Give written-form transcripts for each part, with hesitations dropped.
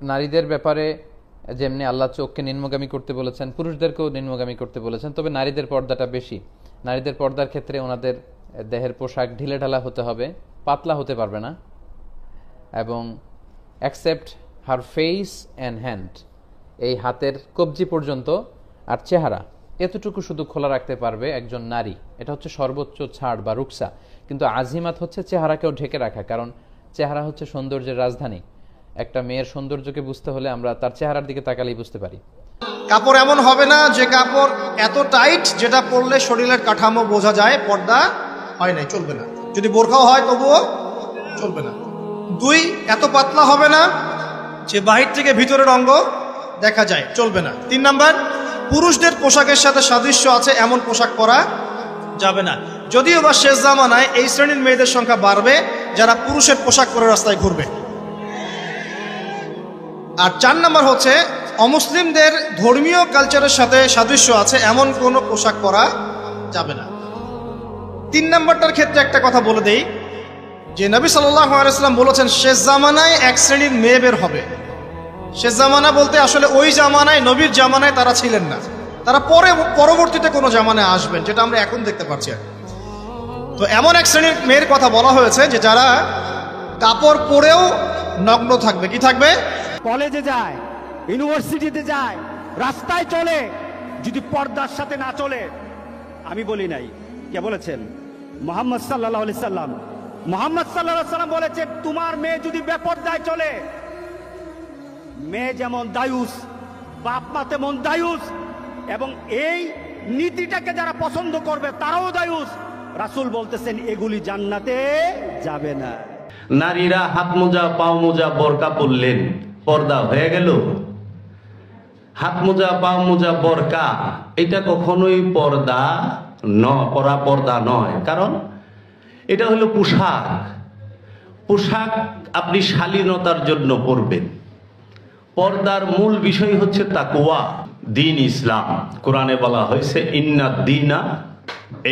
নারীদের ব্যাপারে যেমনি আল্লাহ চোখকে নিম্নগামী করতে বলেছেন, পুরুষদেরকেও নিম্নগামী করতে বলেছেন, তবে নারীদের পর্দাটা বেশি। নারীদের পর্দার ক্ষেত্রে ওনাদের দেহের পোশাক ঢিলেঢালা হতে হবে, পাতলা হতে পারবে না, এবং accept her face and hand, এই হাতের কবজি পর্যন্ত আর চেহারা এতটুকু শুধু খোলা রাখতে পারবে একজন নারী। এটা হচ্ছে সর্বোচ্চ ছাড় বা রুকসা। কিন্তু আজিমাত হচ্ছে চেহারাকেও ঢেকে রাখা, কারণ চেহারা হচ্ছে সৌন্দর্যের রাজধানী। একটা মেয়ের সৌন্দর্যকে বুঝতে হলে আমরা তার চেহারার দিকে তাকালেই বুঝতে পারি। কাপড় এমন হবে না যে কাপড় এত টাইট যেটা পরলে শরীরের কাঠামো বোঝা যায়, পর্দা হয় নাই, চলবে না। যদি বোরখাও হয় তবুও চলবে না। 2, এত পাতলা হবে না যে বাহির থেকে ভিতরের অঙ্গ দেখা যায়, চলবে না। 3 নাম্বার, পুরুষদের পোশাকের সাথে সাদৃশ্য আছে এমন পোশাক পরা যাবে না। যদিও বা শেষ জামানায় এই শ্রেণীর মেয়েদের সংখ্যা বাড়বে যারা পুরুষের পোশাক পরে রাস্তায় ঘুরবে। আর 4 নাম্বার হচ্ছে অমুসলিমদের ধর্মীয় কালচারের সাথে সাদৃশ্য আছে এমন কোনো পোশাক পরা যাবে না। 3 নাম্বারটার ক্ষেত্রে একটা কথা বলে দেই যে নবী সাল্লাল্লাহু আলাইহি সাল্লাম বলেছেন শেষ জামানায় এক শ্রেণীর মেয়ে বের হবে। শেষ জামানা বলতে আসলে ওই জামানায়, নবীর জামানায় তারা ছিলেন না, তারা পরবর্তীতে কোনো জামানায় আসবেন, যেটা আমরা এখন দেখতে পাচ্ছি। তো এমন এক শ্রেণীর মেয়ের কথা বলা হয়েছে যে যারা কাপড় পরেও নগ্ন থাকবে। কি থাকবে? কলেজে যায়, ইউনিভার্সিটিতে যায়, রাস্তায় চলে, যদি পর্দার সাথে না চলে, আমি বলি নাই, কে বলেছেন? মুহাম্মদ সাল্লাল্লাহু আলাইহি সাল্লাম। মুহাম্মদ সাল্লাল্লাহু আলাইহি সাল্লাম বলেছেন তোমার মেয়ে যদি বেপরদায় চলে, মেয়ে যেমন দায়ুস, বাপ মা তেমন দায়ুস, এবং এই নীতিটাকে যারা পছন্দ করবে তারাও দায়ুস। রাসূল বলতেছেন এগুলি জান্নাতে যাবে না। নারীরা হাত মোজা, পাও মোজা, বোরকা পরলেন, পর্দা হয়ে গেল? হাত মোজা, পাও মোজা, বোরকা এটা কখনোই পর্দা পরা পর্দা নয়। কারণ এটা হলো পোশাক। পোশাক আপনি শালীনতার জন্য পরবেন। পর্দার মূল বিষয় হচ্ছে তাকওয়া, দ্বীন ইসলাম। কোরআনে বলা হয়েছে ইন্নাদ দীনা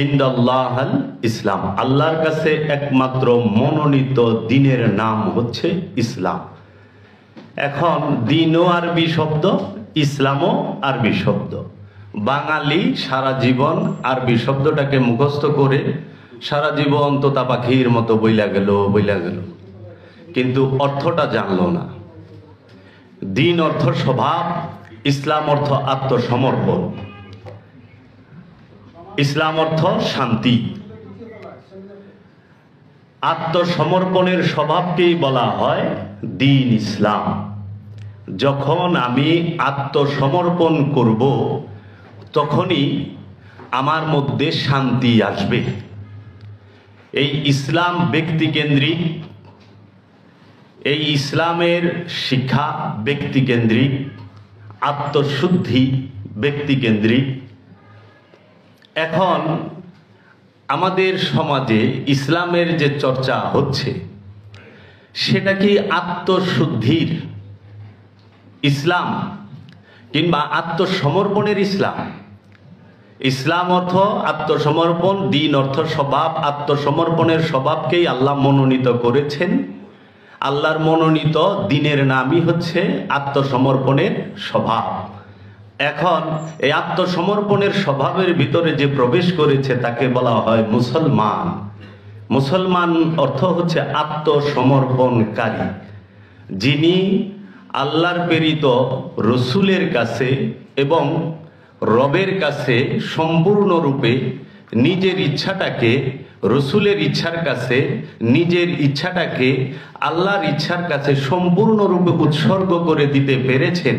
ইনদাল্লাহিল ইসলাম, আল্লাহর কাছে একমাত্র মনোনীত দ্বীনের নাম হচ্ছে ইসলাম। এখন দ্বীনও আরবি শব্দ, ইসলামও আরবি শব্দ। বাঙালি সারা জীবন আরবি শব্দটাকে মুখস্থ করে সারা জীবন তোতা পাখির মতো বইলা গেল, কিন্তু অর্থটা জানলো না। দ্বীন অর্থ স্বভাব, ইসলাম অর্থ আত্মসমর্পণ, ইসলাম অর্থ শান্তি। আত্মসমর্পণের স্বভাবকেই বলা হয় দ্বীন ইসলাম। যখন আমি আত্মসমর্পণ করব তখনই আমার মধ্যে শান্তি আসবে। এই ইসলাম ব্যক্তিকেন্দ্রিক, এই ইসলামের শিক্ষা ব্যক্তিকেন্দ্রিক, আত্মশুদ্ধি ব্যক্তিকেন্দ্রিক। এখন আমাদের সমাজে ইসলামের যে চর্চা হচ্ছে সেটা কি আত্মশুদ্ধির ইসলাম কিংবা আত্মসমর্পণের ইসলাম? ইসলাম অর্থ আত্মসমর্পণ, দ্বীন অর্থ স্বভাব। আত্মসমর্পণের স্বভাবকেই আল্লাহ মনোনীত করেছেন। আল্লাহর মনোনীত দ্বীনের নামই হচ্ছে আত্মসমর্পণের স্বভাব। এখন এই আত্মসমর্পণের স্বভাবের ভিতরে যে প্রবেশ করেছে তাকে বলা হয় মুসলমান। মুসলমান অর্থ হচ্ছে আত্মসমর্পণকারী, যিনি আল্লাহর প্রেরিত রসুলের কাছে এবং রবের কাছে সম্পূর্ণরূপে নিজের ইচ্ছাটাকে রসুলের ইচ্ছার কাছে, নিজের ইচ্ছাটাকে আল্লাহর ইচ্ছার কাছে সম্পূর্ণরূপে উৎসর্গ করে দিতে পেরেছেন,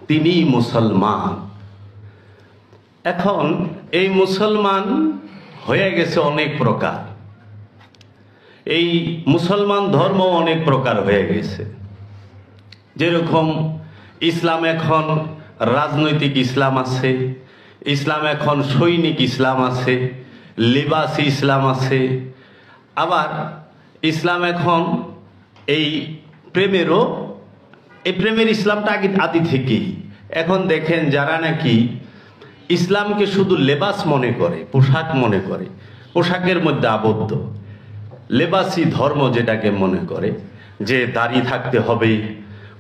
তিনিই মুসলমান। এখন এই মুসলমান হয়ে গেছে অনেক প্রকার। এই মুসলমান ধর্ম অনেক প্রকার হয়ে গেছে। যেরকম ইসলাম এখন রাজনৈতিক ইসলাম আছে, ইসলাম এখন সৈনিক ইসলাম আছে, লিবাসি ইসলাম আছে, আবার ইসলাম এখন এই প্রেমের ইসলামটা আদি থেকেই। এখন দেখেন যারা নাকি ইসলামকে শুধু লেবাস মনে করে, পোশাক মনে করে, পোশাকের মধ্যে আবদ্ধ, লেবাসি ধর্ম যেটাকে মনে করে, যে দাড়ি থাকতে হবে,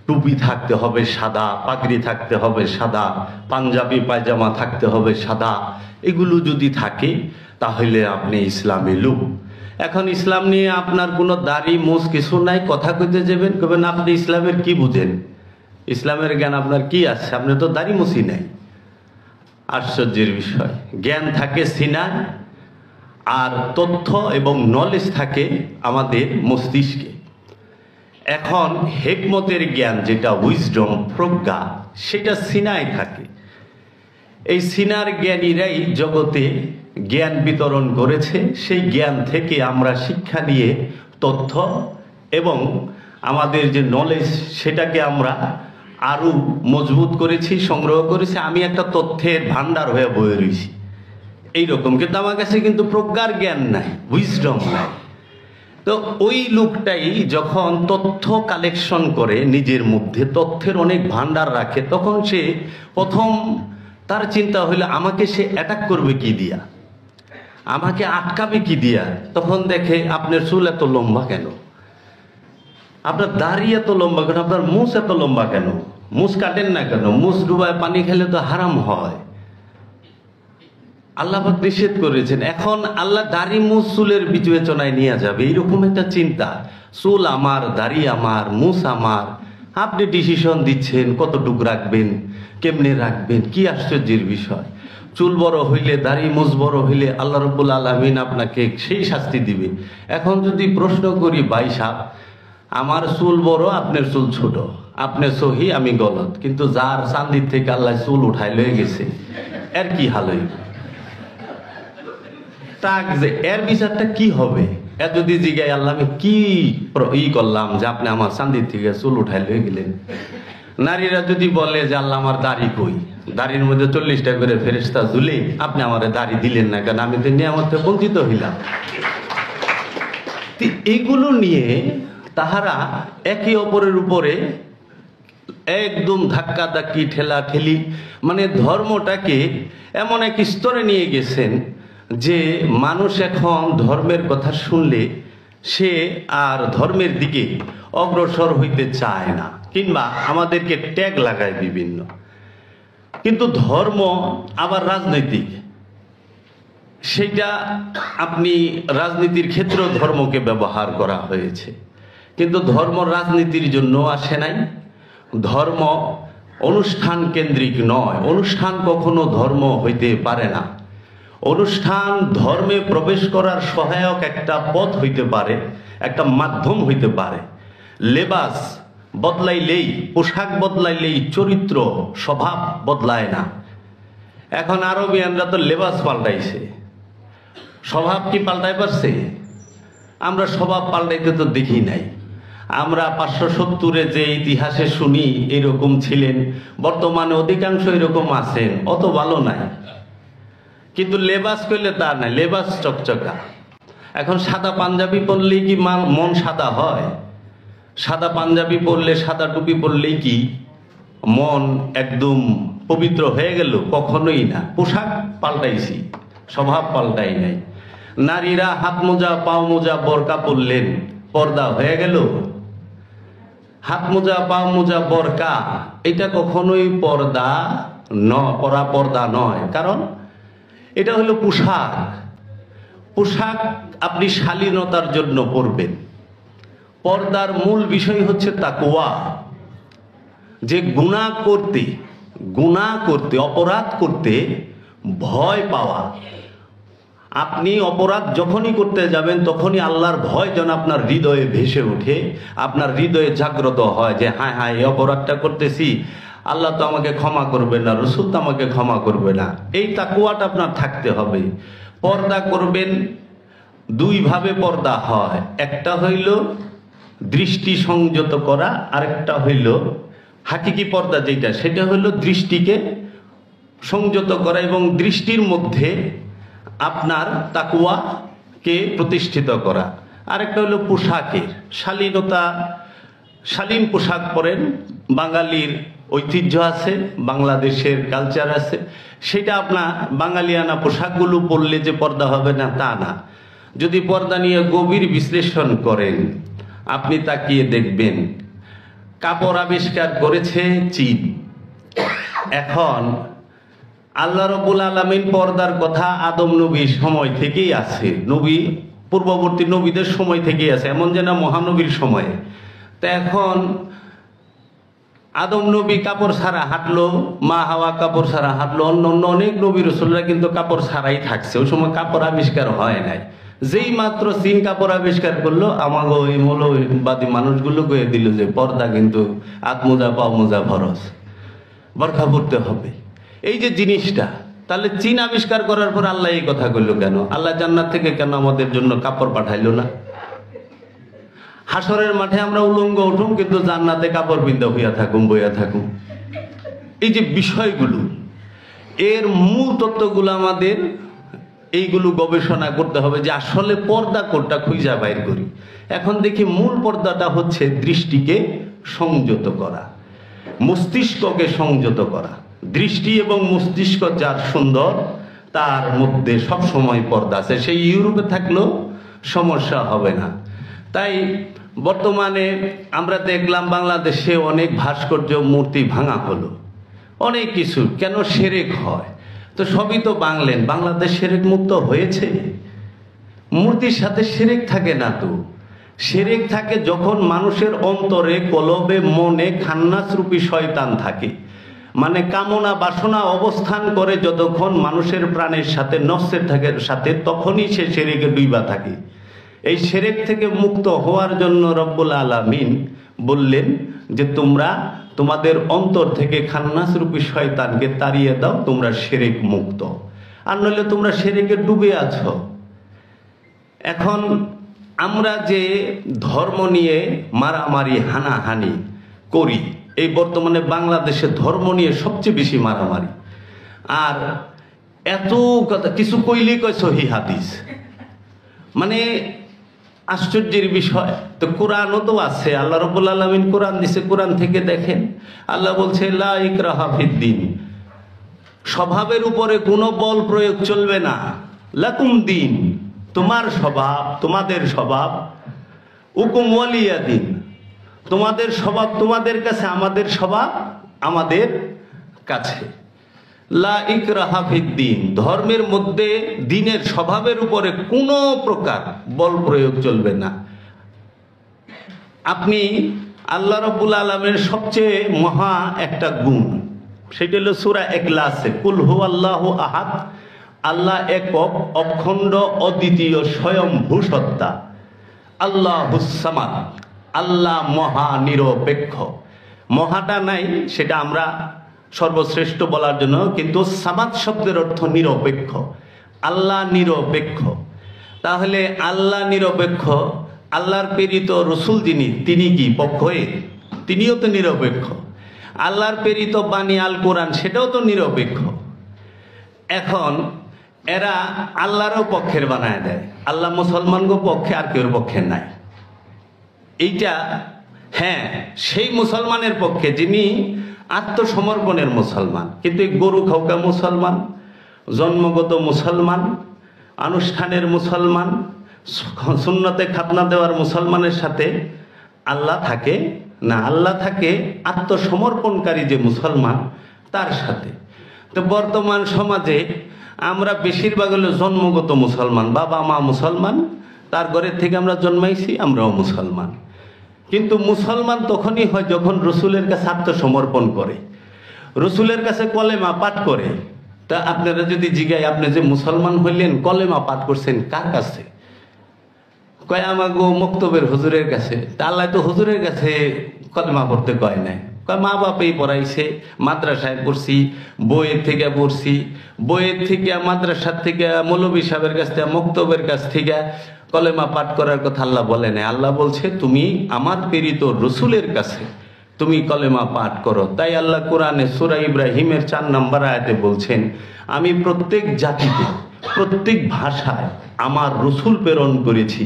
টুপি থাকতে হবে সাদা, পাগড়ি থাকতে হবে সাদা, পাঞ্জাবি পায়জামা থাকতে হবে সাদা, এগুলো যদি থাকে তাহলে আপনি ইসলামে লোক। এখন ইসলাম নিয়ে আপনার কোনো দাড়ি মোজ কিছু নাই, কথা কইতে যাবেন কবেন আপনি ইসলামের কি বুঝেন, ইসলামের জ্ঞান আপনার কি আছে, আপনি তো দাড়ি মুছি নাই। আশ্চর্যের বিষয়, জ্ঞান থাকে সিনায় আর তথ্য এবং নলেজ থাকে আমাদের মস্তিষ্কে। এখন হিকমতের জ্ঞান যেটা উইজডম, প্রজ্ঞা, সেটা সিনায় থাকে। এই সিনার জ্ঞানীরাই জগতে জ্ঞান বিতরণ করেছে। সেই জ্ঞান থেকে আমরা শিক্ষা নিয়ে তথ্য এবং আমাদের যে নলেজ সেটাকে আমরা আরো মজবুত করেছি, সংগ্রহ করেছি। আমি একটা তথ্যের ভান্ডার হয়ে বয়ে রয়েছি এইরকম, কিন্তু আমার কাছে কিন্তু প্রজ্ঞার জ্ঞান নাই, উইজডম নাই। তো ওই লোকটাই যখন তথ্য কালেকশন করে, নিজের মধ্যে তথ্যের অনেক ভান্ডার রাখে, তখন সে প্রথম তার চিন্তা হইলো আমাকে সে অ্যাটাক করবে কি দিয়া, আমাকে আটকাবে কি দিয়া। তখন দেখে আপনার চুল এত লম্বা কেন, আপনার দাড়ি এত লম্বা কেন, আপনার মুছ এত লম্বা কেন, মুছ কাটেন না কেন, মুছ ডুবায় পানি খেলে তো হারাম হয়, আল্লাহ পাক নিষেধ করেছেন। এখন আল্লাহ দাড়ি মুছ চুলের বিবেচনায় নিয়ে যাবে, এইরকম একটা চিন্তা। চুল আমার, দাড়ি আমার, মুছ আমার, আপনি ডিসিশন দিচ্ছেন কতটুকু রাখবেন, কেমনে রাখবেন। কি আশ্চর্যের বিষয়! চুল বড় হইলে, দাড়ি মুছ বড় হইলে আল্লাহ রাব্বুল আলামিন আপনাকে সেই শাস্তি দিবে। এখন যদি প্রশ্ন করি, ভাই সাহেব আমার চুল বড়, আপনার চুল ছোট, আপনি সহি আমি গলত, কিন্তু যার চান্দির থেকে আল্লাহ চুল উঠাই লয়ে গেছে এর কি হাল হইবে? তাক যে এর বিচারটা কি হবে? এর যদি জিগাই আল্লাহ আমি কি করলাম যে আপনি আমার চান্দির থেকে চুল উঠাই লয়ে গেলেন। নারীরা যদি বলে যে আল্লাহ আমার দাড়ি কই, দাড়ির মধ্যে 40টা করে ফেরেশতা ঝুলে, আপনি আমার দাড়ি দিলেন না কেন, আমি তো নিয়ামত থেকে বঞ্চিত হইলাম। এগুলো নিয়ে তাহারা একে অপরের উপরে একদম ধাক্কা ধাক্কি, ঠেলা ঠেলি, মানে ধর্মটাকে এমন এক স্তরে নিয়ে গেছেন যে মানুষ এখন ধর্মের কথা শুনলে সে আর ধর্মের দিকে অগ্রসর হইতে চায় না, কিংবা আমাদেরকে ট্যাগ লাগায় বিভিন্ন। কিন্তু ধর্ম আবার রাজনৈতিক, সেটা আপনি রাজনীতির ক্ষেত্রেও ধর্মকে ব্যবহার করা হয়েছে, কিন্তু ধর্ম রাজনীতির জন্য আসে নাই। ধর্ম অনুষ্ঠান কেন্দ্রিক নয়, অনুষ্ঠান কখনো ধর্ম হইতে পারে না। অনুষ্ঠান ধর্মে প্রবেশ করার সহায়ক একটা পথ হইতে পারে, একটা মাধ্যম হইতে পারে। লেবাস বদলাইলেই, পোশাক বদলাইলেই চরিত্র স্বভাব বদলায় না। এখন আরবিয়ানরা তো লেবাস পাল্টাইছে, স্বভাব কি পাল্টাই পারছে? আমরা স্বভাব পাল্টাইতে তো দেখি নাই। আমরা 570-এ যে ইতিহাসে শুনি এরকম ছিলেন, বর্তমানে অধিকাংশ এরকম আছেন, অত ভালো নাই। কিন্তু লেবাস করলে তা নাই, লেবাস চকচকা। এখন সাদা পাঞ্জাবি পরলেই কি মন সাদা হয়? সাদা পাঞ্জাবি পরলে, সাদা টুপি পরলেই কি মন একদম পবিত্র হয়ে গেল? কখনোই না। পোশাক পাল্টাইছি, স্বভাব পাল্টাই নাই। নারীরা হাত মোজা, পাও মোজা, বোরকা পরলেন, পর্দা হয়ে গেল? হাত মোজা, পাও মোজা, বোরকা এটা কখনোই পর্দা পর্দা নয়। কারণ এটা হলো পোশাক। পোশাক আপনি শালীনতার জন্য পরবেন। পর্দার মূল বিষয় হচ্ছে তাকওয়া, যে গুনাহ করতে, অপরাধ করতে ভয় পাওয়া। আপনি অপরাধ যখনই করতে যাবেন তখনই আল্লাহর ভয় যেন আপনার হৃদয়ে ভেসে ওঠে, আপনার হৃদয়ে জাগ্রত হয় যে হায় হায় এই অপরাধটা করতেছি, আল্লাহ তো আমাকে ক্ষমা করবে না, রাসূল তো আমাকে ক্ষমা করবে না। এই তাকওয়াটা আপনার থাকতে হবে। পর্দা করবেন, দুইভাবে পর্দা হয়। একটা হইল দৃষ্টি সংযত করা, আরেকটা হইল হাকিকি পর্দা যেটা, সেটা হইল দৃষ্টিকে সংযত করা এবং দৃষ্টির মধ্যে আপনার তাকওয়াকে প্রতিষ্ঠিত করা। আরেকটা হলো পোশাকের শালীনতা, শালীন পোশাক পরেন। বাঙালির ঐতিহ্য আছে, বাংলাদেশের কালচার আছে, সেটা আপনার বাঙালিয়ানা পোশাকগুলো পরলে যে পর্দা হবে না তা না। যদি পর্দা নিয়ে গভীর বিশ্লেষণ করেন আপনি তাকিয়ে দেখবেন কাপড় আবিষ্কার করেছে চীন। এখন আল্লাহ রাব্বুল আলামিন পর্দার কথা আদম নবীর সময় থেকেই আছে, নবী পূর্ববর্তী নবীদের সময় থেকেই আছে, এমন যেন মহানবীর সময়ে। তো এখন আদম নবী কাপড় ছাড়া হাঁটলো, মা হাওয়া কাপড় ছাড়া হাঁটলো, অন্য অন্য অনেক নবী রাসূলরা কিন্তু কাপড় ছাড়াই থাকছে, ওই সময় কাপড় আবিষ্কার হয় নাই। যেই মাত্র চীন কাপড় আবিষ্কার করলো, আমাগো এই মৌলবাদী মানুষগুলো কয়ে দিল যে পর্দা কিন্তু হাত মোজা পা মোজা ফরজ, বরখা পড়তে হবে। এই যে জিনিসটা, তাহলে চীন আবিষ্কার করার পর আল্লাহ এই কথা কইল কেন? আল্লাহ জান্নাত থেকে কেন আমাদের জন্য কাপড় পাঠাইলো না? হাসরের মাঠে আমরা উলঙ্গ উঠুম, কিন্তু জান্নাতে কাপড় বিন্দা হইয়া থাকুম, বইয়া থাকুম। এই যে বিষয়গুলো, এর মূল তত্ত্বগুলো আমাদের এইগুলো গবেষণা করতে হবে যে আসলে পর্দা কোনটা খুঁজা বাইর করি। এখন দেখি মূল পর্দাটা হচ্ছে দৃষ্টিকে সংযত করা, মস্তিষ্ককে সংযত করা। দৃষ্টি এবং মস্তিষ্ক যার সুন্দর, তার মধ্যে সব সময় পর্দা আছে। সেই ইউরোপে থাকলেও সমস্যা হবে না। তাই বর্তমানে আমরা দেখলাম বাংলাদেশে অনেক ভাস্কর্য মূর্তি ভাঙা হলো, অনেক কিছু। কেন? শিরক হয়। তো সবই তো বাংলেন, বাংলাদেশ শিরক মুক্ত হয়েছে? মূর্তির সাথে শিরক থাকে না তো। শিরক থাকে যখন মানুষের অন্তরে, কলবে, মনে খান্নাস রূপী শয়তান থাকে, মানে কামনা বাসনা অবস্থান করে যতক্ষণ মানুষের প্রাণের সাথে, নফসের সাথে, তখনই সে শিরকে ডুইবা থাকে। এই শিরক থেকে মুক্ত হওয়ার জন্য রব্বুল আলামিন বললেন যে তোমরা তোমাদের অন্তর থেকে খান্নাস রূপী শয়তানকে তাড়িয়ে দাও, তোমরা শিরক মুক্ত। আর নইলে তোমরা শিরকে ডুবে আছো। এখন আমরা যে ধর্ম নিয়ে মারামারি হানাহানি করি, এই বর্তমানে বাংলাদেশে ধর্ম নিয়ে সবচেয়ে বেশি মারামারি। আর এত কথা কিছু কইলেই কয় সহিহ হাদিস, মানে আশ্চর্যের বিষয়। তো কোরআনও তো আছে, আল্লাহ রাব্বুল আলামিন কোরআন দিছে, কোরআন থেকে দেখেন। আল্লাহ বলছে লা ইকরাহা ফিদ্দিন, স্বভাবের উপরে কোনো বল প্রয়োগ চলবে না। লাকুম দিন, তোমার স্বভাব, তোমাদের স্বভাব। উকুম ওয়ালিয়া দিন, তোমাদের স্বভাব তোমাদের কাছে, আমাদের স্বভাব আমাদের কাছে। লা ইকরাহা ফিদ্দিন, ধর্মের মধ্যে দিনের স্বভাবের উপরে কোনো প্রকার বল প্রয়োগ চলবে না। আপনি আল্লাহ রাব্বুল আলামিনের সবচেয়ে মহা একটা গুণ, সেটা হলো সূরা ইখলাসে কুল হুয়াল্লাহু আহাদ, আল্লাহ একক, অখণ্ড, অদ্বিতীয়, স্বয়ংভূ সত্তা। আল্লাহুস সামাদ, আল্লাহ মহা নিরপেক্ষ। মহাটা নাই, সেটা আমরা সর্বশ্রেষ্ঠ বলার জন্য, কিন্তু সামাদ শব্দের অর্থ নিরপেক্ষ। আল্লাহ নিরপেক্ষ। তাহলে আল্লাহ নিরপেক্ষ, আল্লাহর প্রেরিত রসুল যিনি, তিনি কি পক্ষে? তিনিও তো নিরপেক্ষ। আল্লাহর প্রেরিত বাণী আল কোরআন, সেটাও তো নিরপেক্ষ। এখন এরা আল্লাহরও পক্ষের বানায় দেয়, আল্লাহ মুসলমানগো পক্ষে, আর কেউ পক্ষে নাই। এইটা হ্যাঁ, সেই মুসলমানের পক্ষে যিনি আত্মসমর্পণের মুসলমান, কিন্তু এই গরু খাওয়া মুসলমান, জন্মগত মুসলমান, আনুষ্ঠানের মুসলমান, সুন্নতে খাতনা দেওয়ার মুসলমানের সাথে আল্লাহ থাকে না। আল্লাহ থাকে আত্মসমর্পণকারী যে মুসলমান, তার সাথে। তো বর্তমান সমাজে আমরা বেশিরভাগ হলো জন্মগত মুসলমান, বাবা মা মুসলমান, তার ঘরের থেকে আমরা জন্মাইছি, আমরাও মুসলমান। কিন্তু মুসলমান তখনই হয় যখন রসুলের কাছে আত্মসমর্পণ করে, রসুলের কাছে কলেমা পাঠ করে। তা আপনারা যদি জিজ্ঞাসা, আপনি যে মুসলমান হইলেন, কলেমা পাঠ করছেন কার কাছে? কয় আমাগো মক্তবের হুজুরের কাছে। তা আল্লাহ তো হুজুরের কাছে কলেমা পড়তে কয় নাই, কয় মা বাপেই পড়াইছে, মাদ্রাসায় পড়ছি, বইয়ের থেকে পড়ছি, বইয়ের থেকে, মাদ্রাসার থেকে, মৌলবী সাহেবের কাছ থেকে, মক্তবের কাছ থেকে কলেমা পাঠ করার কথা আল্লাহ বলে নাই। আল্লাহ বলছে তুমি আমার প্রেরিত রসুলের কাছে তুমি কলেমা পাঠ করো। তাই আল্লাহ কোরআনে সূরা ইব্রাহিমের 4 নম্বর আয়াতে বলছেন, আমি প্রত্যেক জাতিতে, প্রত্যেক ভাষায় আমার রসুল প্রেরণ করেছি,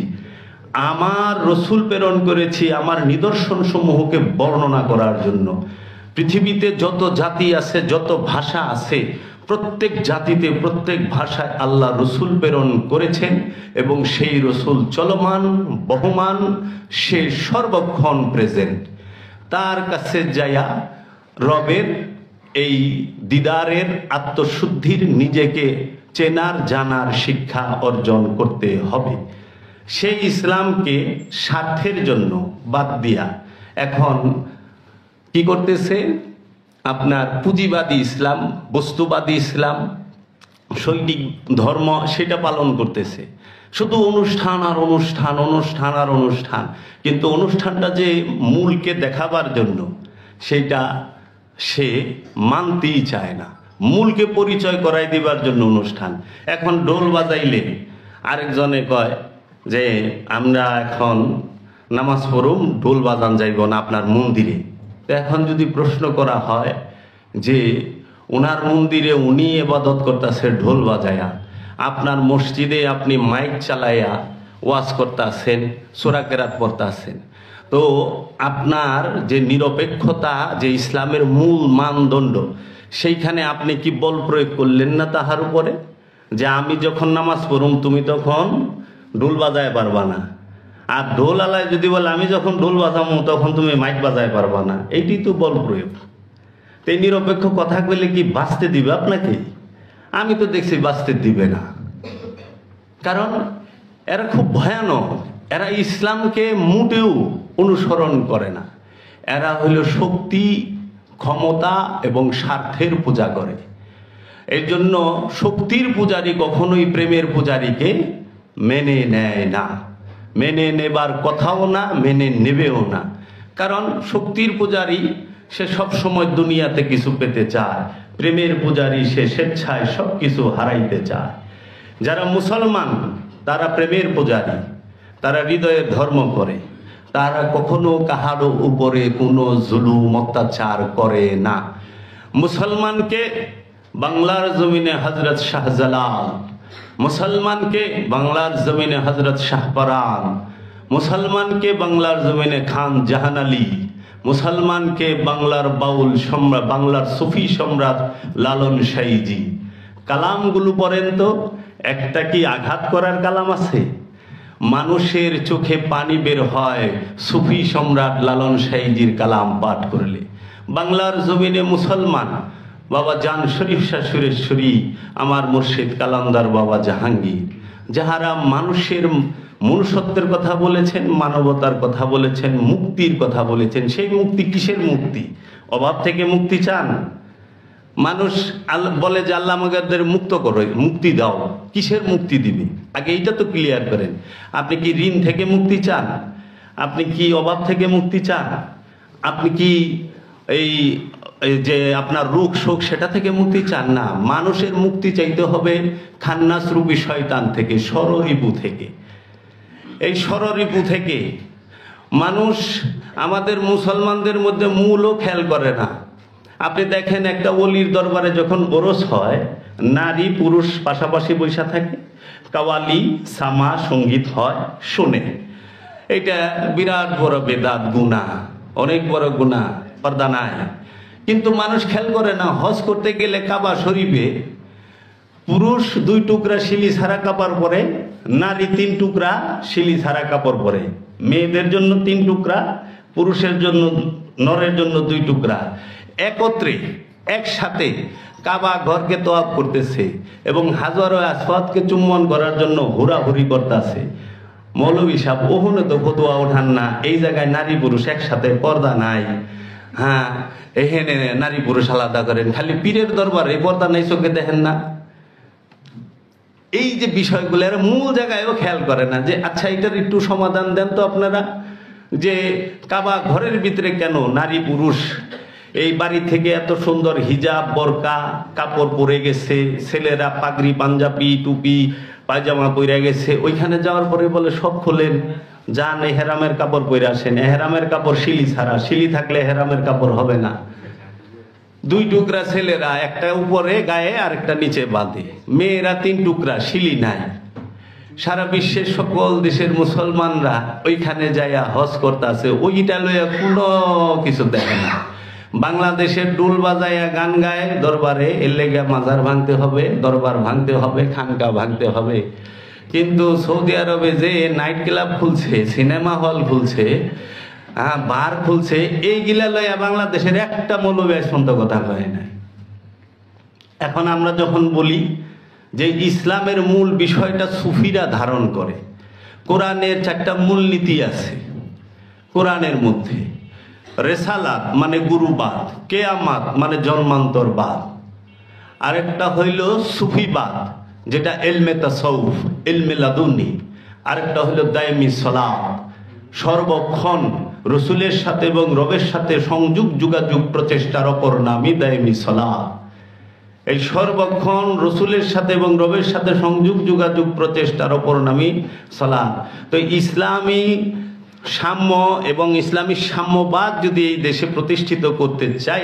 আমার রসুল প্রেরণ করেছি আমার নিদর্শন সমূহকে বর্ণনা করার জন্য। পৃথিবীতে যত জাতি আছে, যত ভাষা আছে, প্রত্যেক জাতিতে প্রত্যেক ভাষায় আল্লাহ রসুল প্রেরণ করেছেন এবং সেই রসুল চলমান বহমান, সে সর্বক্ষণ প্রেজেন্ট। তার কাছে যাইয়া রবের এই দিদারের আত্মশুদ্ধির, নিজেকে চেনার জানার শিক্ষা অর্জন করতে হবে। সেই ইসলামকে স্বার্থের জন্য বাদ দিয়া এখন কি করতেছে, আপনার পুঁজিবাদী ইসলাম, বস্তুবাদী ইসলাম, শৈল্পিক ধর্ম সেটা পালন করতেছে। শুধু অনুষ্ঠান আর অনুষ্ঠান, অনুষ্ঠান আর অনুষ্ঠান, কিন্তু অনুষ্ঠানটা যে মূলকে দেখাবার জন্য সেটা সে মানতেই চায় না। মূলকে পরিচয় করাই দিবার জন্য অনুষ্ঠান। এখন ঢোল বাজাইলে আরেকজনে কয় যে আমরা এখন নামাজ পড়ুম, ঢোল বাজান যাইব না আপনার মন্দিরে। এখন যদি প্রশ্ন করা হয় যে ওনার মন্দিরে উনি ইবাদত করতেছে ঢোল বাজায়া, আপনার মসজিদে আপনি মাইক চালাইয়া ওয়াজ করতেছেন, সূরা কেরাত পড়তেছেন, তো আপনার যে নিরপেক্ষতা, যে ইসলামের মূল মানদণ্ড, সেইখানে আপনি কি বল প্রয়োগ করলেন না তাহার উপরে? যে আমি যখন নামাজ পড়ুম তুমি তখন ঢোল বাজায় পারবা না, আর ঢোল আলায় যদি বলে আমি যখন ঢোল বাজাবো তখন তুমি মাইক বাজায় পারবা না, এইটি তো বল প্রয়োগ। এই নিরপেক্ষ কথা কইলে কি বাঁচতে দিবে আপনাকে? আমি তো দেখছি বাঁচতে দিবে না। কারণ এরা খুব ভয়ানক, এরা ইসলামকে মোটেও অনুসরণ করে না। এরা হইল শক্তি, ক্ষমতা এবং স্বার্থের পূজা করে। এই জন্য শক্তির পূজারী কখনোই প্রেমের পূজারীকে মেনে নেয় না, মেনে নেবার কথাও না, মেনে নেবেও না। কারণ শক্তির পূজারী সে সব সময় দুনিয়াতে কিছু পেতে চায়, প্রেমের পূজারী সে স্বেচ্ছায় সব কিছু হারাইতে চায়। যারা মুসলমান তারা প্রেমের পূজারী, তারা হৃদয়ের ধর্ম করে, তারা কখনো কাহারও উপরে কোনো জুলুম অত্যাচার করে না। মুসলমানকে বাংলার জমিনে হযরত শাহজালাল, মুসলমানকে বাংলার জমিনে হযরত শাহপরান, মুসলমানকে বাংলার জমিনে খান জাহান আলী, মুসলমানকে বাংলার বাউল সম্রাট, বাংলার সুফি সম্রাট লালন সাইজি। কালামগুলো পড়েন তো, একটা কি আঘাত করার কালাম আছে? মানুষের চোখে পানি বের হয় সুফি সম্রাট লালন সাইজির কালাম পাঠ করলে। বাংলার জমিনে মুসলমান বাবা জান শরীফ শাহ সুরেশ্বরী, আমার মুর্শিদ কালান্দার বাবা জাহাঙ্গীর, যাহারা মানুষের মনুষ্যত্বের কথা বলেছেন, মানবতার কথা বলেছেন, মুক্তির কথা বলেছেন। সেই মুক্তি কিসের মুক্তি? অভাব থেকে মুক্তি চান? মানুষ বলে যে আল্লাহ আমাদের মুক্ত করো, মুক্তি দাও। কিসের মুক্তি দিবে? আগে এইটা তো ক্লিয়ার করেন। আপনি কি ঋণ থেকে মুক্তি চান? আপনি কি অভাব থেকে মুক্তি চান? আপনি কি এই যে আপনার রোগ শোক সেটা থেকে মুক্তি চান? না, মানুষের মুক্তি চাইতে হবে খান্নাস রূপী শয়তান থেকে, ষড়রিপু থেকে। এই ষড়রিপু থেকে মানুষ আমাদের মুসলমানদের মধ্যে মূলও খেয়াল করে না। আপনি দেখেন একটা ওলির দরবারে যখন ওরস হয়, নারী পুরুষ পাশাপাশি বৈশা থাকে, কাওয়ালি সামা সঙ্গীত হয়, শোনে। এটা বিরাট বড় বেদাত, গুনাহ, অনেক বড় গুনাহ, পর্দা নাই। কিন্তু মানুষ খেয়াল করে না, হজ করতে গেলে কাবা শরীফে পুরুষ 2 টুকরা শিলি ছাড়া কাপড় পরে, নারী 3 টুকরা শিলি ছাড়া কাপড় পরে। মেয়েদের জন্য 3 টুকরা, পুরুষের জন্য, নরের জন্য 2 টুকরা। একত্রে একসাথে কাবা ঘরকে তোয়াফ করতেছে এবং হাজার আসওয়াদকে চুম্বন করার জন্য হুড়াহুড়ি করতেছে। মৌলভী সাহেব ওখানে তো ফতোয়া ওঠান না, এই জায়গায় নারী পুরুষ একসাথে, পর্দা নাই। হ্যাঁ, এখানে নারী পুরুষ আলাদা করেন, খালি পীরের দরবারে পর্দা নাই, চোখে দেখেন না। এই যে বিষয়গুলো এরা মূল জায়গায়ও খেয়াল করে না যে আচ্ছা এটার একটু সমাধান দেন তো আপনারা, যে কাবা ঘরের ভিতরে কেন নারী পুরুষ এই বাড়ি থেকে এত সুন্দর হিজাব বোরকা কাপড় পরে গেছে, ছেলেরা পাগড়ি পাঞ্জাবি টুপি পায়জামা পরে গেছে, ওইখানে যাওয়ার পরে বলে সব খোলেন, যান এহরামের কাপড় পরে আসেন। এহরামের কাপড় শিলি ছাড়া, শিলি থাকলে এহরামের কাপড় হবে না। 2 টুকরা ছেলেরা, একটা উপরে গায়ে আর একটা নিচে বাঁধে, মেয়েরা 3 টুকরা শিলি নাই। সারা বিশ্বের সকল দেশের মুসলমানরা ওইখানে যাইয়া হজ করতেছে, ওইটা লইয়া কোনো কিছু দেখে না। বাংলাদেশের ডুল বাজায়া গান গায় দরবারে, এর লেগে মাজার ভাঙতে হবে, দরবার ভাঙতে হবে, খানকা ভাঙতে হবে। কিন্তু সৌদি আরবে যে নাইট ক্লাব খুলছে, সিনেমা হল খুলছে, বার খুলছে, এইগুলা লইয়া বাংলাদেশের একটা মৌলবী পর্যন্ত কথা কয় না। এখন আমরা যখন বলি যে ইসলামের মূল বিষয়টা সুফিরা ধারণ করে, কোরআনের 4টা মূলনীতি আছে। কোরআনের মধ্যে রেসালাত মানে গুরুবাদ, কেয়ামাত মানে জন্মান্তরবাদ, আরেকটা হইল সুফিবাদ যেটা ইলমে তাসাউফ, ইলমে লাদুনি, আরেকটা হইল দায়মি সালাত, সর্বক্ষণ রসুলের সাথে এবং রবের সাথে সংযোগ যোগাযোগ প্রচেষ্টার অপর নামই দায়মি সালাত। এই সর্বক্ষণ রসুলের সাথে এবং রবের সাথে সংযোগ যোগাযোগ প্রচেষ্টার অপর নামই সালাত। তো ইসলামী সাম্য এবং ইসলামী সাম্যবাদ যদি এই দেশে প্রতিষ্ঠিত করতে চাই,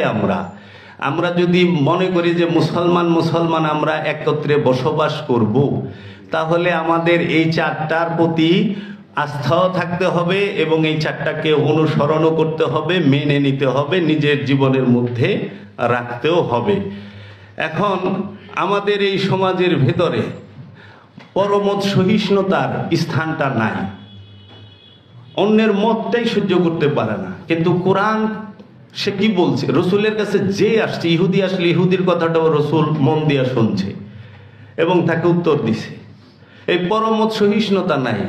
আমরা যদি মনে করি যে মুসলমান আমরা একত্রে বসবাস করব, তাহলে আমাদের এই 4টার প্রতি আস্থাও থাকতে হবে এবং এই 4টাকে অনুসরণও করতে হবে, মেনে নিতে হবে, নিজের জীবনের মধ্যে রাখতেও হবে। এখন আমাদের এই সমাজের ভেতরে পরমত সহিষ্ণুতার স্থানটা নাই, অন্যের মতটাই সহ্য করতে পারে না। কিন্তু কোরআন সে কি বলছে, রসুলের কাছে যে আসছে, ইহুদি আসলে ইহুদির কথাটাও রসুল মন দিয়া শুনছে এবং তাকে উত্তর দিছে। এই পরমত সহিষ্ণুতা নাই।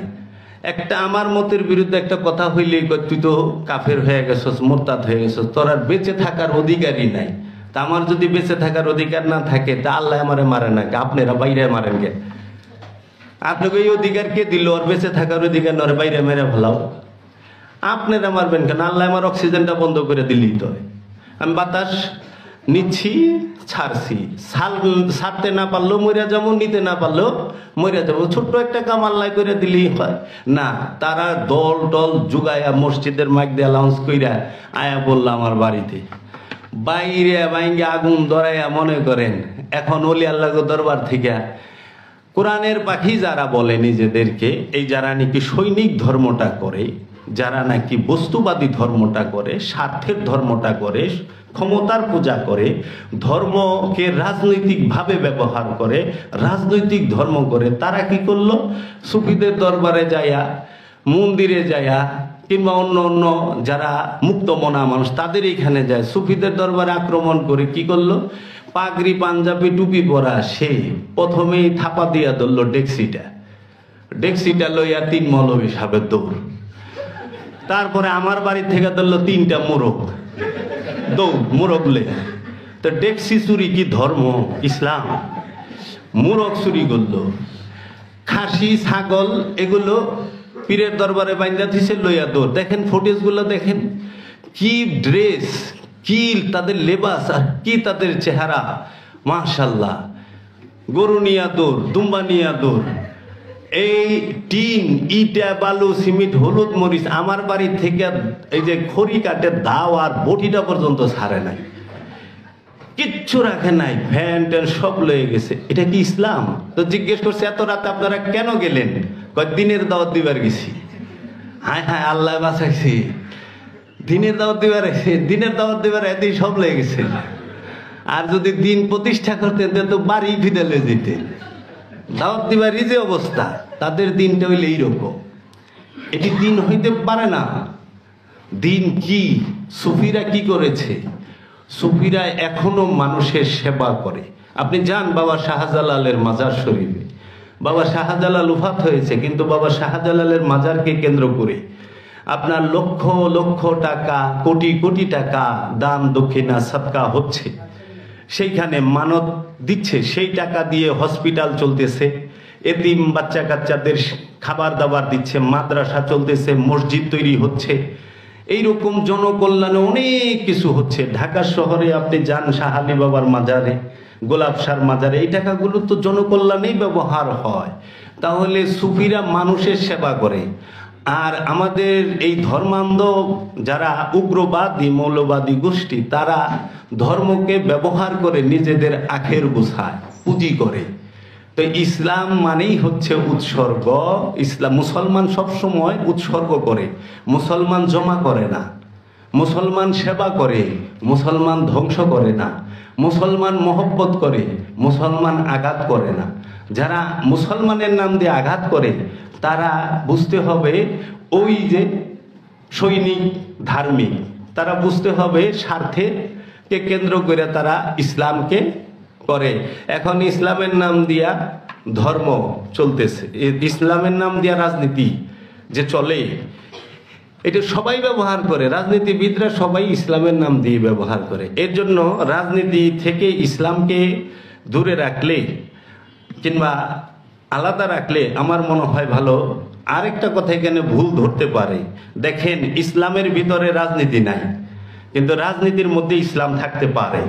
একটা আমার মতের বিরুদ্ধে একটা কথা হইলেই তুই তো কাফের হয়ে গেছস, মোরতাদ হয়ে গেছস, তোর আর বেঁচে থাকার অধিকারই নাই। তা আমার যদি বেঁচে থাকার অধিকার না থাকে, তা আল্লাহ আমারে মারে না, আপনারা বাইরে মারেন কে? আপনাকে এই অধিকার কে দিল? আর বেঁচে থাকার অধিকার না, বাইরে মেরে ফেলাও। আপনারা মারবেন কেন? আল্লাহ আমার অক্সিজেনটা বন্ধ করে দিলেই তো। আমি বাতাস নিচ্ছি, ছাড়ছি, ছাড়তে না পারলেও মরিয়া যাবো, নিতে না পারলেও মরিয়া যাবো। ছোট্ট একটা কাম আল্লাহ করে দিলেই হয় না। তারা দল টল জুগাইয়া মসজিদের মাইক দিয়ে অ্যালাউন্স কইরা আয়া বললো আমার বাড়িতে, বাইরে বাইঙ্গে আগুন ধরাইয়া মনে করেন এখন ওলি আল্লাহ দরবার থেকে কোরআনের পাখি যারা বলে নিজেদেরকে, এই যারা নাকি সৈনিক ধর্মটা করে, যারা নাকি বস্তুবাদী ধর্মটা করে, স্বার্থের ধর্মটা করে, ক্ষমতার পূজা করে, ধর্মকে রাজনৈতিকভাবে ব্যবহার করে, রাজনৈতিক ধর্ম করে, তারা কি করলো? সুফিদের দরবারে যায়া, মন্দিরে যায়া, কিংবা অন্য অন্য যারা মুক্ত মনা মানুষ তাদের এখানে যায়, সুফিদের দরবারে আক্রমণ করে কি করলো? পাগড়ি পাঞ্জাবি টুপি পরা সে প্রথমেই থাপা দিয়া ধরলো ডেক্সিটা লইয়া 3 মৌলবী সাহেবের দৌড়। তারপরে আমার বাড়ি থেকে ধরলো 3টা মোরগ দৌড়, মোরগ লে। তো ডেক্সি চুরি কি ধর্ম? ইসলাম। মোরগ চুরি করলো, খাসি ছাগল এগুলো পীরের দরবারে বাইন্দা দিছে লইয়া দৌড়। দেখেন ফুটেজ গুলো, দেখেন কি ড্রেস, কি তাদের লেবাস, আর কি তাদের চেহারা, মাশাআল্লাহ। গরু নিয়া দৌড়, দুম্বা নিয়া দৌড়। এই টিন, ইটা, বালু, সিমেন্ট, হলুদ, মরিচ আমার বাড়ি থেকে এই যে খড়ি কাটে দাও আর বটিটা পর্যন্ত ছাড়ে নাই, কিচ্ছু রাখে নাই, ফ্যান ট্যান সব লয়ে গেছে। এটা কি ইসলাম? তো জিজ্ঞেস করছে এত রাতে আপনারা কেন গেলেন? দিনের দাওয়াত দিবার গেছি। হায় হায়, আল্লাহ বাঁচাইছি, দিনের দাওয়াত দিবার, দিনের দাওয়াত দিবার এতেই সব লয়ে গেছে। আর যদি দিন প্রতিষ্ঠা করতেন তো বাড়ি ফিরে যেতেন। দাওয়াত দিবারই যে অবস্থা, তাদের দিনটা হইলে এইরকম। এটি দিন হইতে পারে না। দিন কি? সুফিরা কি করেছে? সুফিরা এখনো মানুষের সেবা করে। আপনি যান বাবা শাহজালালের মাজার শরীফে, বাবা শাহজালাল উফাত হয়েছে, কিন্তু বাবা শাহজালালের মাজারকে কেন্দ্র করে আপনার লক্ষ লক্ষ টাকা, কোটি কোটি টাকা দান দক্ষিণা সদকা হচ্ছে। সেইখানে মানত দিচ্ছে, সেই টাকা দিয়ে হসপিটাল চলতেছে, এতিম বাচ্চা কাচ্চাদের খাবার দাবার দিচ্ছে, মাদ্রাসা চলতেছে, মসজিদ তৈরি হচ্ছে, এইরকম জনকল্যাণে অনেক কিছু হচ্ছে। ঢাকা শহরে আপনি যান শাহ আলী বাবার মাজারে, গোলাপ শাহর মাজারে, এই টাকাগুলো তো জনকল্যাণেই ব্যবহার হয়। তাহলে সুফিরা মানুষের সেবা করে। আর আমাদের এই ধর্মান্ধ যারা উগ্রবাদী মৌলবাদী গোষ্ঠী, তারা ধর্মকে ব্যবহার করে নিজেদের আখের গোছায়, পুঁজি করে। তো ইসলাম মানেই হচ্ছে উৎসর্গ। ইসলাম, মুসলমান সবসময় উৎসর্গ করে, মুসলমান জমা করে না। মুসলমান সেবা করে, মুসলমান ধ্বংস করে না, মুসলমান মহব্বত করে, মুসলমান আঘাত করে না। যারা মুসলমানের নাম দিয়ে আঘাত করে তারা বুঝতে হবে ওই যে সৈনিক ধার্মিক, তারা বুঝতে হবে স্বার্থকে কেন্দ্র করে তারা ইসলামকে করে। এখন ইসলামের নাম দিয়া ধর্ম চলতেছে, ইসলামের নাম দিয়া রাজনীতি যে চলে, এটা সবাই ব্যবহার করে, রাজনীতিবিদরা সবাই ইসলামের নাম দিয়ে ব্যবহার করে। এর জন্য রাজনীতি থেকে ইসলামকে দূরে রাখলে কিংবা আলাদা রাখলে আমার মনে হয় ভালো। আরেকটা কথা এখানে ভুল ধরতে পারে, দেখেন ইসলামের ভিতরে রাজনীতি নাই, কিন্তু রাজনীতির মধ্যে ইসলাম থাকতে পারে।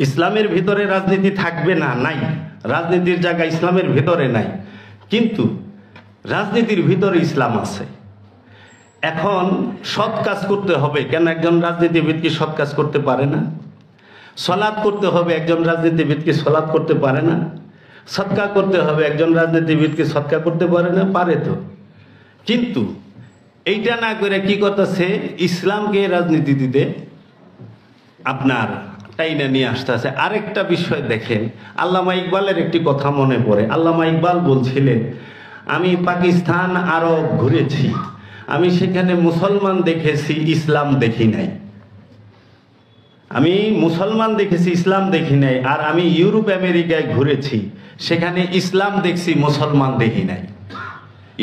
ইসলামের ভিতরে রাজনীতি থাকবে না, নাই, রাজনীতির জায়গা ইসলামের ভিতরে নাই, কিন্তু রাজনীতির ভিতরে ইসলাম আছে। এখন সৎ কাজ করতে হবে, কেন একজন রাজনীতিবিদ কি সৎ কাজ করতে পারে না? সলাৎ করতে হবে, একজন রাজনীতিবিদ কি সলাৎ করতে পারে না? সৎকা করতে হবে, একজন রাজনীতিবিদ কি সৎকা করতে পারে না? পারে তো। কিন্তু এইটা না করে কি করতেছে, ইসলামকে রাজনীতিতে আপনার টাইনা নিয়ে আসতেছে। আরেকটা বিষয় দেখেন, আল্লামা ইকবালের একটি কথা মনে পড়ে। আল্লামা ইকবাল বলছিলেন, আমি পাকিস্তান আরব ঘুরেছি, আমি সেখানে মুসলমান দেখেছি, ইসলাম দেখি নাই। আমি মুসলমান দেখেছি, ইসলাম দেখি নাই। আর আমি ইউরোপ আমেরিকায় ঘুরেছি, সেখানে ইসলাম দেখছি, মুসলমান দেখি নাই।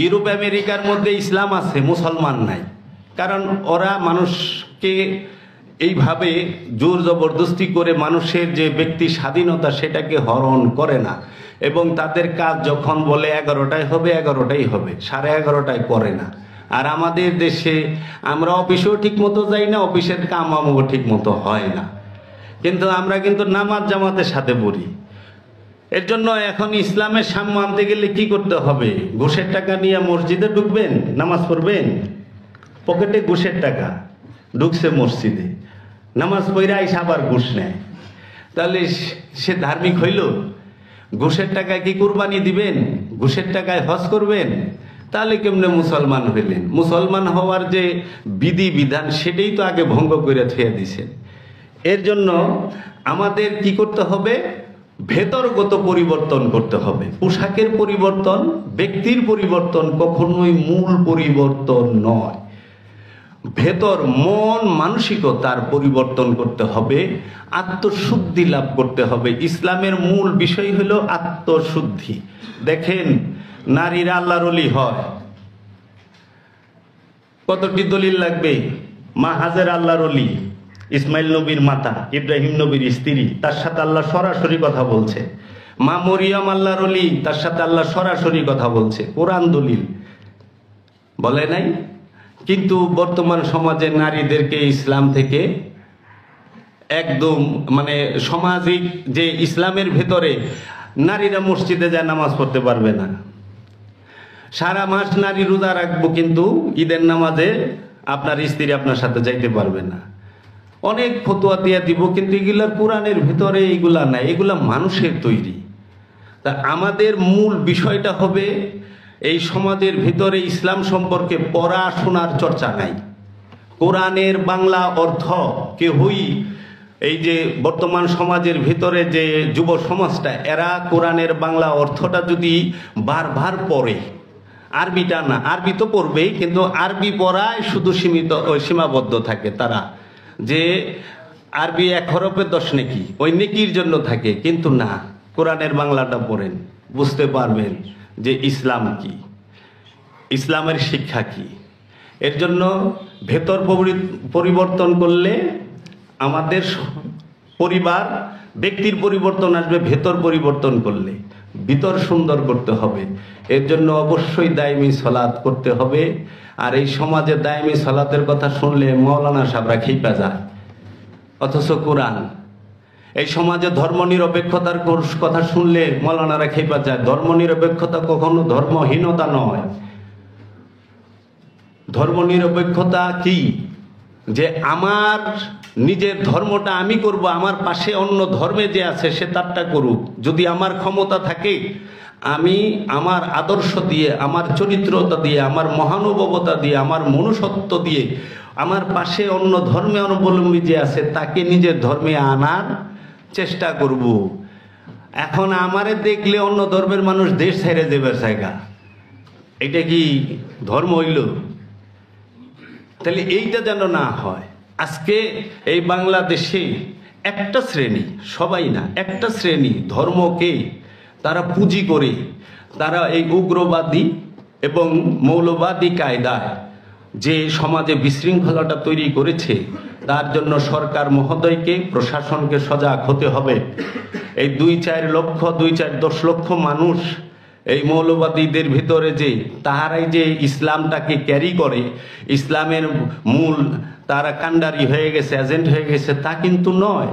ইউরোপ আমেরিকার মধ্যে ইসলাম আছে, মুসলমান নাই, কারণ ওরা মানুষকে এইভাবে জোর জবরদস্তি করে মানুষের যে ব্যক্তি স্বাধীনতা সেটাকে হরণ করে না, এবং তাদের কাজ যখন বলে 11টায় হবে 11টাই হবে, 11:30টায় করে না। আর আমাদের দেশে আমরা অফিসেও ঠিক মতো যাই না, অফিসের কাম আমও ঠিক মতো হয় না, কিন্তু আমরা কিন্তু নামাজ জামাতের সাথে পড়ি। এর জন্য এখন ইসলামের সাম্য আনতে গেলে কি করতে হবে? ঘুষের টাকা নিয়ে মসজিদে ঢুকবেন, নামাজ পড়বেন, পকেটে ঘুষের টাকা ঢুকছে মসজিদে, নামাজ পড়ে আইসা আবার ঘুষ নেয়, তাহলে সে ধার্মিক হইল? ঘুষের টাকায় কি কুরবানি দিবেন? ঘুষের টাকায় হজ করবেন? তাহলে কেমনে মুসলমান হইলেন? মুসলমান হওয়ার যে বিধি বিধান সেটাই তো আগে ভঙ্গ করে থুয়ে দিছেন। এর জন্য আমাদের কি করতে হবে? ভেতরগত পরিবর্তন করতে হবে। পোশাকের পরিবর্তন, ব্যক্তির পরিবর্তন কখনোই মূল পরিবর্তন নয়। ভেতর মন মানসিকতার পরিবর্তন করতে হবে, আত্মশুদ্ধি লাভ করতে হবে। ইসলামের মূল বিষয় হলো আত্মশুদ্ধি। দেখেন নারীরা আল্লাহর ওলি হয়, কতটি দলিল লাগবে? মা হাজেরা আল্লাহর ওলি, ইসমাইল নবীর মাতা, ইব্রাহিম নবীর স্ত্রী, তার সাথে আল্লাহ সরাসরি কথা বলছে। মা মরিয়ম আল্লাহর ওলি, তার সাথে আল্লাহ সরাসরি কথা বলছে, কোরআন দলিল বলে নাই? কিন্তু বর্তমান সমাজে নারীদেরকে ইসলাম থেকে একদম মানে সামাজিক যে ইসলামের ভেতরে নারীরা মসজিদে যায় নামাজ পড়তে পারবে না। সারা মাস নারী রোজা রাখবো, কিন্তু ঈদের নামাজে আপনার স্ত্রী আপনার সাথে যাইতে পারবে না। অনেক ফতোয়া দিয়া দিব, কিন্তু এগুলার কোরআনের ভিতরে এগুলা নাই, এগুলা মানুষের তৈরি। তা আমাদের মূল বিষয়টা হবে এই সমাজের ভিতরে ইসলাম সম্পর্কে পড়াশোনার চর্চা নাই। কোরআনের বাংলা অর্থ কেউই, এই যে বর্তমান সমাজের ভিতরে যে যুব সমাজটা, এরা কোরআনের বাংলা অর্থটা যদি বারবার পড়ে, আরবিটা না, আরবি তো পড়বেই, কিন্তু আরবি পড়ায় শুধু সীমাবদ্ধ থাকে তারা, যে আরবি 1 হরফে 10 নেকি, ওই নেকির জন্য থাকে। কিন্তু না, কোরআনের বাংলাটা পড়েন, বুঝতে পারবেন যে ইসলাম কি, ইসলামের শিক্ষা কি। এর জন্য ভেতর পরিবর্তন করলে আমাদের পরিবার, ব্যক্তির পরিবর্তন আসবে। ভেতর পরিবর্তন করলে ভিতর সুন্দর করতে হবে। এর জন্য অবশ্যই দায়মি সালাত করতে হবে। আর এই সমাজে দায়মি সালাতের কথা শুনলে মৌলানা সাহেবরা খেপা যায়, অথচ কোরআন। এই সমাজে ধর্মনিরপেক্ষতার কথা শুনলে মৌলানারা খেপা যায়। ধর্মনিরপেক্ষতা কখনো ধর্মহীনতা নয়। ধর্মনিরপেক্ষতা কি? যে আমার নিজের ধর্মটা আমি করব, আমার পাশে অন্য ধর্মে যে আছে সে তারটা করুক। যদি আমার ক্ষমতা থাকে, আমি আমার আদর্শ দিয়ে, আমার চরিত্রতা দিয়ে, আমার মহানুভবতা দিয়ে, আমার মনুষ্যত্ব দিয়ে আমার পাশে অন্য ধর্মে অবলম্বী যে আছে তাকে নিজের ধর্মে আনার চেষ্টা করব। এখন আমারে দেখলে অন্য ধর্মের মানুষ দেশ ছেড়ে দেবে জায়গা, এটা কি ধর্ম হইল? তাহলে এইটা যেন না হয়। আজকে এই বাংলাদেশে একটা শ্রেণী, সবাই না, একটা শ্রেণী ধর্মকে তারা পুঁজি করে তারা এই উগ্রবাদী এবং মৌলবাদী কায়দায় যে সমাজে বিশৃঙ্খলাটা তৈরি করেছে, তার জন্য সরকার মহোদয়কে, প্রশাসনকে সজাগ হতে হবে। এই 2-4 লক্ষ 2-4-10 লক্ষ মানুষ এই মৌলবাদীদের ভিতরে যে তাহারাই যে ইসলামটাকে ক্যারি করে, ইসলামের মূল তারা কান্ডারি হয়ে গেছে, এজেন্ট হয়ে গেছে, তা কিন্তু নয়।